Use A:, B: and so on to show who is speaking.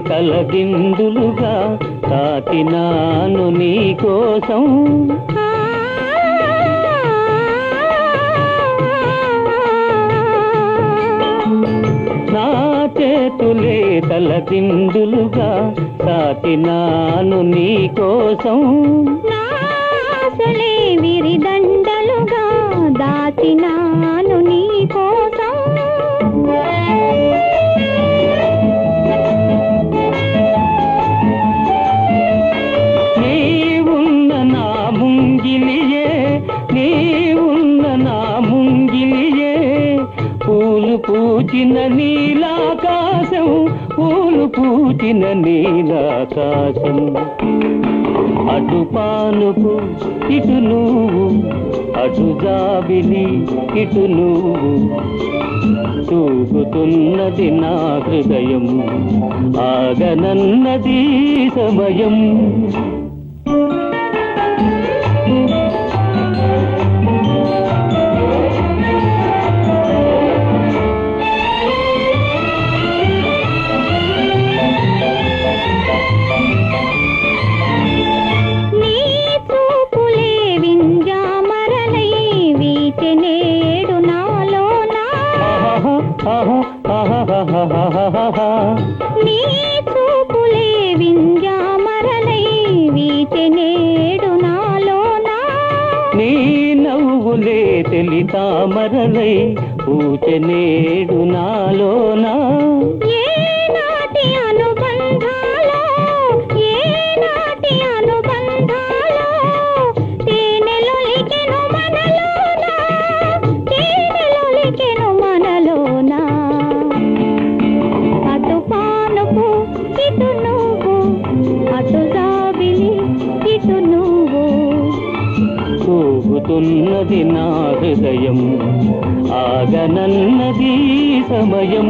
A: కలదిందులుగా తాకినాను నీ కోసం. నా చేతులే తలదిందులుగా తాకినాను నీ కోసం.
B: నాసలే విరిదండలుగా దాచినాను నీ కోసం.
A: నీవున్న నా ముంగిలియే, నీవున్న నా ముంగిలియే, పూలు పూచిన నీలాకాశం, పూలు పూచిన నీలాకాశం. అటు పానుపు ఇటు నువ్వు, అటు జాబిలి ఇటు నువ్వు, చూపుతున్నది నా హృదయం, ఆగనన్నది సమయం.
B: నీ చూపులే వింజామరలై వీచెనేడు నాలోనా.
A: నీ నవ్వులే తెలి తామరలై పూచెనేడు నాలోనా.
B: ఏ నాటి అనుబంధాలో, ఏ నాటి అనుబంధాలో తేనెలొలికెను మనలోనా, తేనెలొలికెను మనలోనా. అటు పానుపు ఇటు నువ్వు, అటు జాబిలి ఇటు నువ్వు,
A: చూపుతున్నది నా హృదయం, ఆగనన్నది సమయం.